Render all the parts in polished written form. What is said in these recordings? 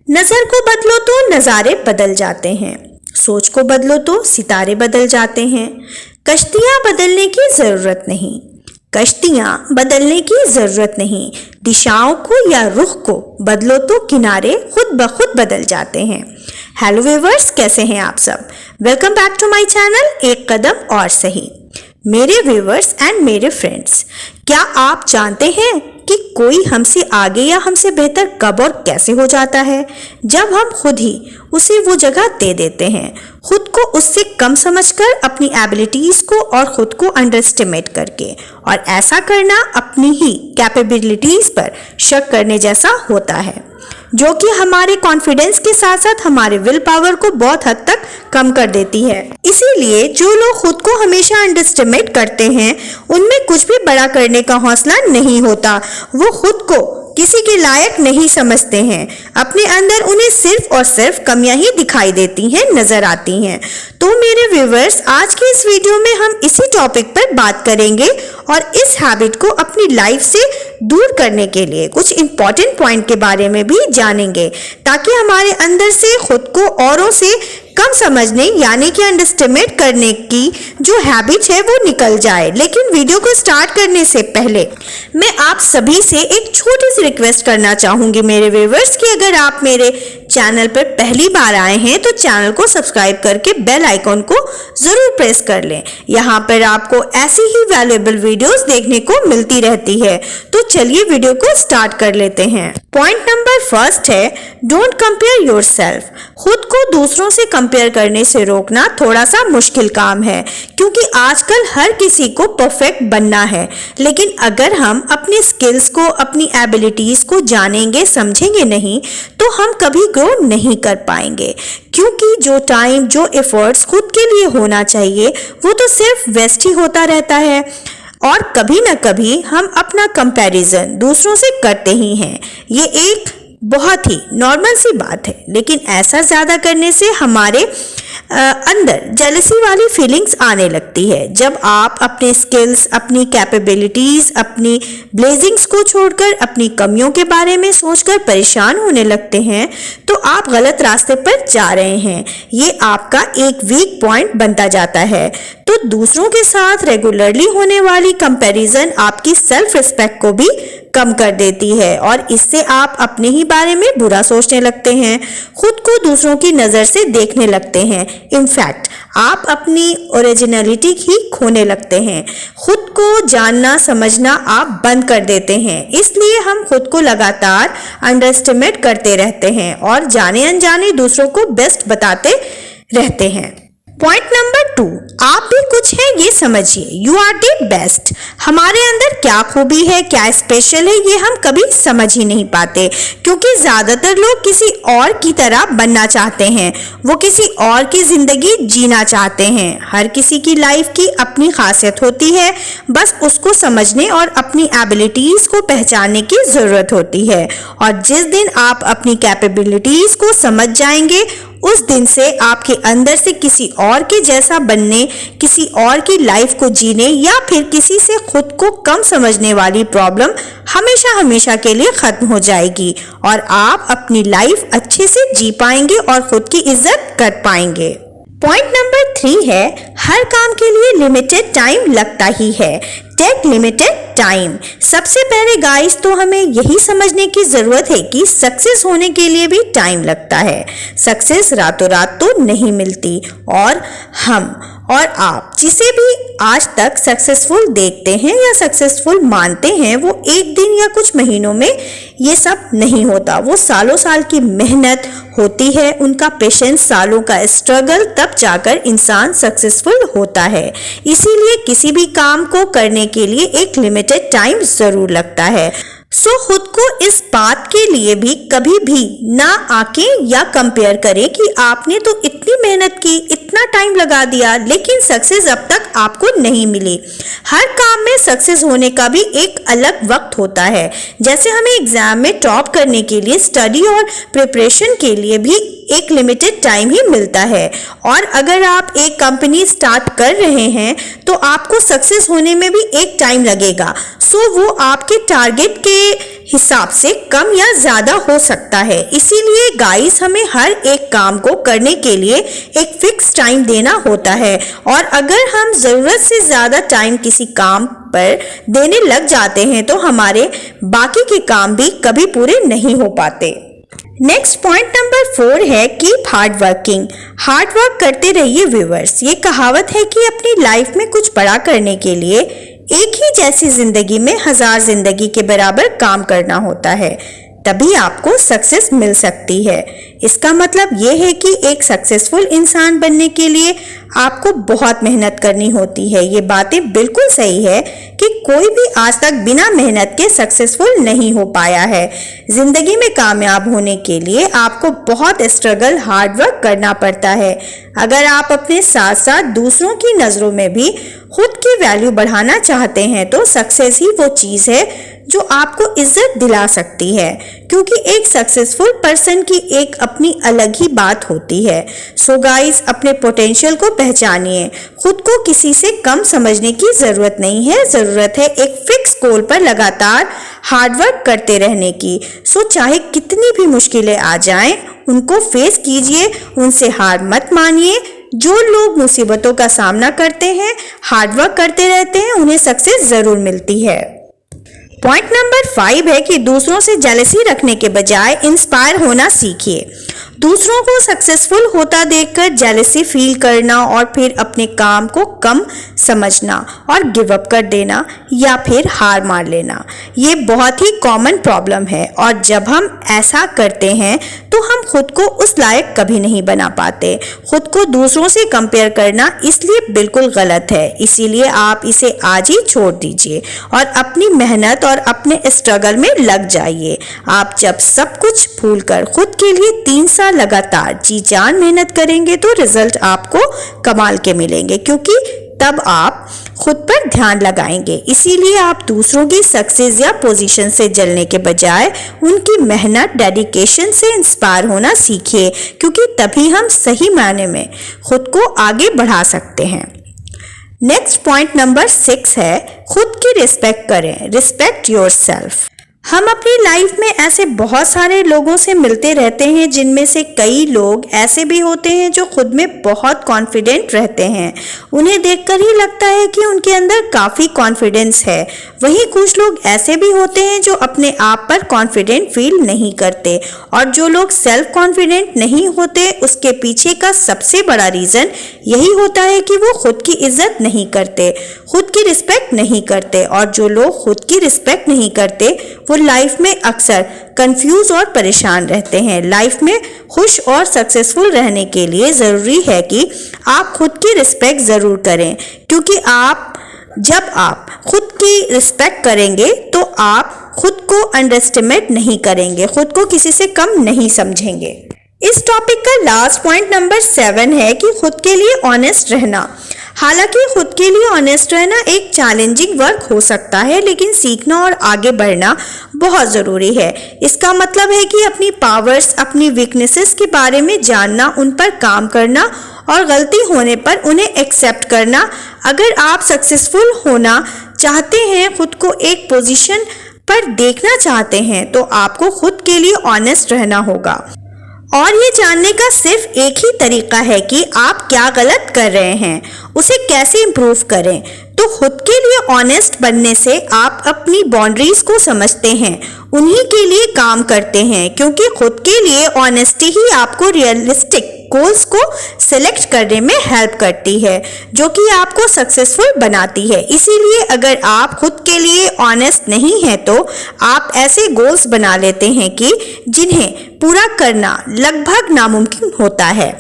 नजर को बदलो तो नजारे बदल जाते हैं, सोच को बदलो तो सितारे बदल जाते हैं। कश्तियां बदलने की जरूरत नहीं, कश्तियां बदलने की जरूरत नहीं, दिशाओं को या रुख को बदलो तो किनारे खुद ब खुद बदल जाते हैं। हेलो व्यूअर्स, कैसे हैं आप सब? Welcome back to my channel एक कदम और सही। मेरे व्यूअर्स एंड मेरे फ्रेंड्स, क्या आप जानते हैं कि कोई हमसे आगे या हमसे बेहतर कब और कैसे हो जाता है? जब हम खुद ही उसे वो जगह दे देते हैं, खुद को उससे कम समझकर, अपनी एबिलिटीज को और खुद को अंडरएस्टिमेट करके। और ऐसा करना अपनी ही कैपेबिलिटीज पर शक करने जैसा होता है, जो कि हमारे कॉन्फिडेंस के साथ साथ हमारे विल पावर को बहुत हद तक कम कर देती है। इसीलिए जो लोग खुद को हमेशा अंडरएस्टिमेट करते हैं, उनमें कुछ भी बड़ा करने का हौसला नहीं होता। वो खुद को किसी के लायक नहीं समझते हैं। अपने अंदर उन्हें सिर्फ और सिर्फ कमियां ही दिखाई देती हैं, नजर आती हैं। तो मेरे व्यूअर्स, आज के इस वीडियो में हम इसी टॉपिक पर बात करेंगे और इस हैबिट को अपनी लाइफ से दूर करने के लिए कुछ इंपॉर्टेंट पॉइंट के बारे में भी जानेंगे, ताकि हमारे अंदर से खुद को औरों से कम समझने यानी कि अंडरएस्टिमेट करने की जो हैबिट है वो निकल जाए। लेकिन वीडियो को स्टार्ट करने से पहले मैं आप सभी से एक छोटी सी रिक्वेस्ट करना चाहूंगी मेरे व्यूअर्स, कि अगर आप मेरे चैनल पर पहली बार आए हैं तो चैनल को सब्सक्राइब करके बेल आइकॉन को जरूर प्रेस कर लें। यहाँ पर आपको ऐसी ही वैल्यूएबल वीडियोस देखने को मिलती रहती है। तो चलिए वीडियो को स्टार्ट कर लेते हैं। पॉइंट नंबर फर्स्ट है, डोंट कंपेयर योरसेल्फ। खुद को दूसरों से कंपेयर करने से रोकना थोड़ा सा मुश्किल काम है, क्योंकि आजकल हर किसी को परफेक्ट बनना है। लेकिन अगर हम अपने स्किल्स को, अपनी एबिलिटीज को जानेंगे समझेंगे नहीं, तो हम कभी ग्रो नहीं कर पाएंगे। क्योंकि जो टाइम, जो एफर्ट्स खुद के लिए होना चाहिए, वो तो सिर्फ वेस्ट ही होता रहता है। और कभी ना कभी हम अपना कंपैरिजन दूसरों से करते ही हैं। ये एक बहुत ही नॉर्मल सी बात है, लेकिन ऐसा ज़्यादा करने से हमारे अंदर जेलसी वाली फीलिंग्स आने लगती है। जब आप अपने स्किल्स, अपनी कैपेबिलिटीज़, अपनी ब्लेसिंग्स को छोड़कर अपनी कमियों के बारे में सोचकर परेशान होने लगते हैं, तो आप गलत रास्ते पर जा रहे हैं। ये आपका एक वीक पॉइंट बनता जाता है। तो दूसरों के साथ रेगुलरली होने वाली कंपैरिजन आपकी सेल्फ रिस्पेक्ट को भी कम कर देती है और इससे आप अपने ही बारे में बुरा सोचने लगते हैं, खुद को दूसरों की नज़र से देखने लगते हैं। इनफैक्ट आप अपनी ओरिजिनलिटी ही खोने लगते हैं। खुद को जानना समझना आप बंद कर देते हैं। इसलिए हम खुद को लगातार अंडरएस्टिमेट करते रहते हैं और जाने अनजाने दूसरों को बेस्ट बताते रहते हैं। पॉइंट नंबर 2, आप भी कुछ है ये समझिए। You are the best. हमारे अंदर क्या खूबी है, क्या स्पेशल है, ये हम कभी समझ ही नहीं पाते, क्योंकि ज्यादातर लोग किसी और की तरह बनना चाहते हैं। वो किसी और की जिंदगी जीना चाहते हैं। हर किसी की लाइफ की अपनी खासियत होती है, बस उसको समझने और अपनी एबिलिटीज को पहचानने की जरूरत होती है। और जिस दिन आप अपनी कैपेबिलिटीज को समझ जाएंगे, उस दिन से आपके अंदर से किसी और के जैसा बनने, किसी और की लाइफ को जीने या फिर किसी से खुद को कम समझने वाली प्रॉब्लम हमेशा हमेशा के लिए खत्म हो जाएगी और आप अपनी लाइफ अच्छे से जी पाएंगे और खुद की इज्जत कर पाएंगे। पॉइंट नंबर 3 है, हर काम के लिए लिमिटेड टाइम लगता ही है। Take limited time. सबसे पहले गाइस तो हमें यही समझने की जरूरत है कि सक्सेस होने के लिए भी टाइम लगता है। सक्सेस रातों रात तो नहीं मिलती और हम और आप जिसे भी आज तक सक्सेसफुल देखते हैं या सक्सेसफुल मानते हैं, वो एक दिन या कुछ महीनों में ये सब नहीं होता। वो सालों साल की मेहनत होती है, उनका पेशेंस, सालों का स्ट्रगल, तब जाकर इंसान सक्सेसफुल होता है। इसीलिए किसी भी काम को करने के लिए एक लिमिटेड टाइम जरूर लगता है। सो खुद को इस बात के लिए भी कभी भी ना आके या कंपेयर करें कि आपने तो इतनी मेहनत की, इतनी इतना टाइम लगा दिया, लेकिन सक्सेस अब तक आपको नहीं मिली। हर काम में सक्सेस होने का भी एक अलग वक्त होता है। जैसे हमें एग्जाम में टॉप करने के लिए स्टडी और प्रिपरेशन के लिए भी एक लिमिटेड टाइम ही मिलता है, और अगर आप एक कंपनी स्टार्ट कर रहे हैं तो आपको सक्सेस होने में भी एक टाइम लगेगा। सो वो आपके टारगेट के हिसाब से कम या ज़्यादा हो सकता है। इसीलिए गाइस, हमें हर एक काम को करने के लिए एक फिक्स टाइम देना होता है, और अगर हम ज़रूरत से ज़्यादा टाइम किसी काम पर देने लग जाते हैं तो हमारे बाकी के काम भी कभी पूरे नहीं हो पाते। नेक्स्ट पॉइंट नंबर 4 है keep hard working. Hard work करते रहिए व्यूअर्स। ये कहावत है कि अपनी लाइफ में कुछ बड़ा करने के लिए एक ही जैसी जिंदगी में 1000 जिंदगी के बराबर काम करना होता है, तभी आपको सक्सेस मिल सकती है। इसका मतलब ये है कि एक सक्सेसफुल इंसान बनने के लिए आपको बहुत मेहनत करनी होती है। ये बातें बिल्कुल सही है कि कोई भी आज तक बिना मेहनत के सक्सेसफुल नहीं हो पाया है। जिंदगी में कामयाब होने के लिए आपको बहुत स्ट्रगल, हार्ड वर्क करना पड़ता है। अगर आप अपने साथ साथ दूसरों की नज़रों में भी खुद की वैल्यू बढ़ाना चाहते हैं तो सक्सेस ही वो चीज़ है जो आपको इज्जत दिला सकती है, क्योंकि एक सक्सेसफुल पर्सन की एक अपनी अलग ही बात होती है। सो गाइस, अपने पोटेंशियल को पहचानिए। खुद को किसी से कम समझने की ज़रूरत नहीं है। ज़रूरत है एक फिक्स गोल पर लगातार हार्ड वर्क करते रहने की। सो चाहे कितनी भी मुश्किलें आ जाएं, उनको फेस कीजिए, उनसे हार मत मानिए। जो लोग मुसीबतों का सामना करते हैं, हार्ड वर्क करते रहते हैं, उन्हें सक्सेस ज़रूर मिलती है। पॉइंट नंबर 5 है कि दूसरों से जेलसी रखने के बजाय इंस्पायर होना सीखिए। दूसरों को सक्सेसफुल होता देखकर जेलसी फील करना और फिर अपने काम को कम समझना और गिव अप कर देना या फिर हार मान लेना, ये बहुत ही कॉमन प्रॉब्लम है। और जब हम ऐसा करते हैं तो हम खुद को उस लायक कभी नहीं बना पाते। खुद को दूसरों से कंपेयर करना इसलिए बिल्कुल गलत है। इसीलिए आप इसे आज ही छोड़ दीजिए और अपनी मेहनत और अपने स्ट्रगल में लग जाइए। आप जब सब कुछ भूलकर खुद के लिए 3 साल लगातार जी जान मेहनत करेंगे तो रिजल्ट आपको कमाल के मिलेंगे, क्योंकि तब आप खुद पर ध्यान लगाएंगे। इसीलिए आप दूसरों की सक्सेस या पोजीशन से जलने के बजाय उनकी मेहनत, डेडिकेशन से इंस्पायर होना सीखिए, क्योंकि तभी हम सही मायने में खुद को आगे बढ़ा सकते हैं। नेक्स्ट पॉइंट नंबर 6 है खुद की रिस्पेक्ट करें। Respect yourself. हम अपनी लाइफ में ऐसे बहुत सारे लोगों से मिलते रहते हैं, जिनमें से कई लोग ऐसे भी होते हैं जो खुद में बहुत कॉन्फिडेंट रहते हैं। उन्हें देखकर ही लगता है कि उनके अंदर काफ़ी कॉन्फिडेंस है। वहीं कुछ लोग ऐसे भी होते हैं जो अपने आप पर कॉन्फिडेंट फील नहीं करते, और जो लोग सेल्फ कॉन्फिडेंट नहीं होते उसके पीछे का सबसे बड़ा रीज़न यही होता है कि वो खुद की इज्जत नहीं करते, खुद की रिस्पेक्ट नहीं करते। और जो लोग खुद की रिस्पेक्ट नहीं करते वो लाइफ में अक्सर कंफ्यूज और परेशान रहते हैं। लाइफ में खुश और सक्सेसफुल रहने के लिए ज़रूरी है कि आप खुद की रिस्पेक्ट ज़रूर करें, क्योंकि जब आप खुद की रिस्पेक्ट करेंगे तो आप खुद को अंडरएस्टिमेट नहीं करेंगे, खुद को किसी से कम नहीं समझेंगे। इस टॉपिक का लास्ट पॉइंट नंबर 7 है कि खुद के लिए ऑनेस्ट रहना। हालांकि खुद के लिए ऑनेस्ट रहना एक चैलेंजिंग वर्क हो सकता है, लेकिन सीखना और आगे बढ़ना बहुत ज़रूरी है। इसका मतलब है कि अपनी पावर्स, अपनी वीकनेसेस के बारे में जानना, उन पर काम करना और गलती होने पर उन्हें एक्सेप्ट करना। अगर आप सक्सेसफुल होना चाहते हैं, खुद को एक पोजीशन पर देखना चाहते हैं, तो आपको खुद के लिए ऑनेस्ट रहना होगा। और ये जानने का सिर्फ एक ही तरीका है कि आप क्या गलत कर रहे हैं, उसे कैसे इम्प्रूव करें। तो खुद के लिए ऑनेस्ट बनने से आप अपनी बाउंड्रीज को समझते हैं, उन्हीं के लिए काम करते हैं, क्योंकि खुद के लिए ऑनेस्टी ही आपको रियलिस्टिक गोल्स को सिलेक्ट करने में हेल्प करती है, जो कि आपको सक्सेसफुल बनाती है। इसीलिए अगर आप खुद के लिए ऑनेस्ट नहीं हैं तो आप ऐसे गोल्स बना लेते हैं कि जिन्हें पूरा करना लगभग नामुमकिन होता है,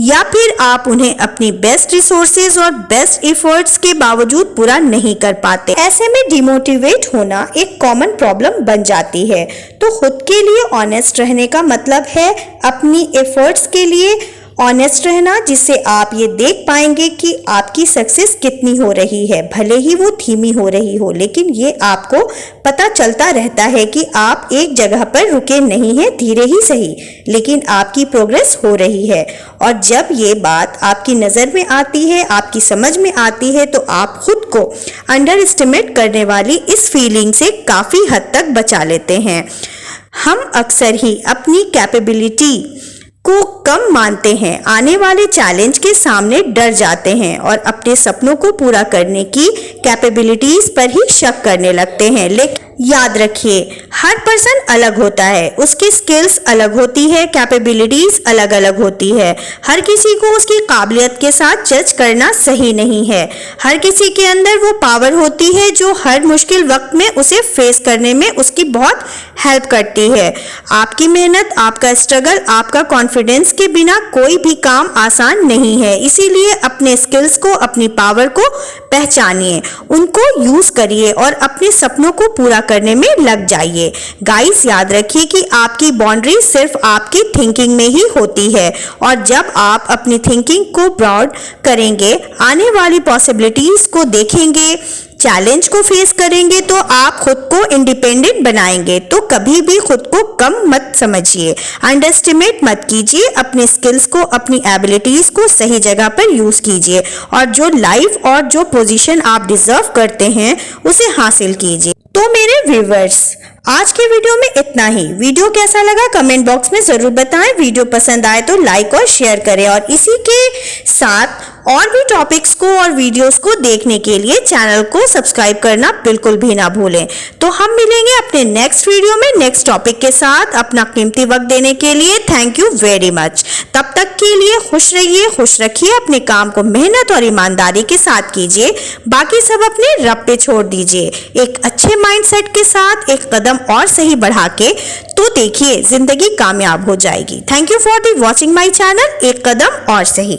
या फिर आप उन्हें अपनी बेस्ट रिसोर्सेज और बेस्ट एफर्ट्स के बावजूद पूरा नहीं कर पाते। ऐसे में डिमोटिवेट होना एक कॉमन प्रॉब्लम बन जाती है। तो खुद के लिए ऑनेस्ट रहने का मतलब है अपनी एफर्ट्स के लिए ऑनेस्ट रहना, जिससे आप ये देख पाएंगे कि आपकी सक्सेस कितनी हो रही है, भले ही वो धीमी हो रही हो, लेकिन ये आपको पता चलता रहता है कि आप एक जगह पर रुके नहीं हैं, धीरे ही सही, लेकिन आपकी प्रोग्रेस हो रही है। और जब ये बात आपकी नज़र में आती है, आपकी समझ में आती है, तो आप खुद को अंडर एस्टिमेट करने वाली इस फीलिंग से काफ़ी हद तक बचा लेते हैं। हम अक्सर ही अपनी कैपेबिलिटी को कम मानते हैं, आने वाले चैलेंज के सामने डर जाते हैं और अपने सपनों को पूरा करने की कैपेबिलिटीज पर ही शक करने लगते हैं। लेकिन याद रखिए, हर पर्सन अलग होता है, उसकी स्किल्स अलग होती है, कैपेबिलिटीज अलग अलग होती है। हर किसी को उसकी काबिलियत के साथ जज करना सही नहीं है। हर किसी के अंदर वो पावर होती है जो हर मुश्किल वक्त में उसे फेस करने में उसकी बहुत हेल्प करती है। आपकी मेहनत, आपका स्ट्रगल, आपका कॉन्फिडेंस के बिना कोई भी काम आसान नहीं है। इसीलिए अपने स्किल्स को, अपनी पावर को पहचानिए, उनको यूज करिए और अपने सपनों को पूरा करने में लग जाइए। गाइस, याद रखिए कि आपकी बाउंड्री सिर्फ आपकी थिंकिंग में ही होती है, और जब आप अपनी थिंकिंग को ब्रॉड करेंगे, आने वाली पॉसिबिलिटीज को देखेंगे, चैलेंज को फेस करेंगे, तो आप खुद को इंडिपेंडेंट बनाएंगे। तो कभी भी खुद को कम मत समझिए, अंडरएस्टिमेट मत कीजिए, अपने स्किल्स को, अपनी एबिलिटीज को सही जगह पर यूज कीजिए और जो लाइफ और जो पोजीशन आप डिजर्व करते हैं उसे हासिल कीजिए। तो मेरे व्यूवर्स, आज के वीडियो में इतना ही। वीडियो कैसा लगा कमेंट बॉक्स में जरूर बताएं। वीडियो पसंद आए तो लाइक और शेयर करें, और इसी के साथ और भी टॉपिक्स को और वीडियोस को देखने के लिए चैनल को सब्सक्राइब करना बिल्कुल भी ना भूलें। तो हम मिलेंगे अपने नेक्स्ट वीडियो में नेक्स्ट टॉपिक के साथ। अपना कीमती वक्त देने के लिए थैंक यू वेरी मच। तब तक के लिए खुश रहिए, खुश रखिए, अपने काम को मेहनत और ईमानदारी के साथ कीजिए, बाकी सब अपने रब पे छोड़ दीजिए। एक अच्छे माइंडसेट के साथ एक कदम और सही बढ़ा के तो देखिए जिंदगी कामयाब हो जाएगी। Thank you for the watching my channel एक कदम और सही।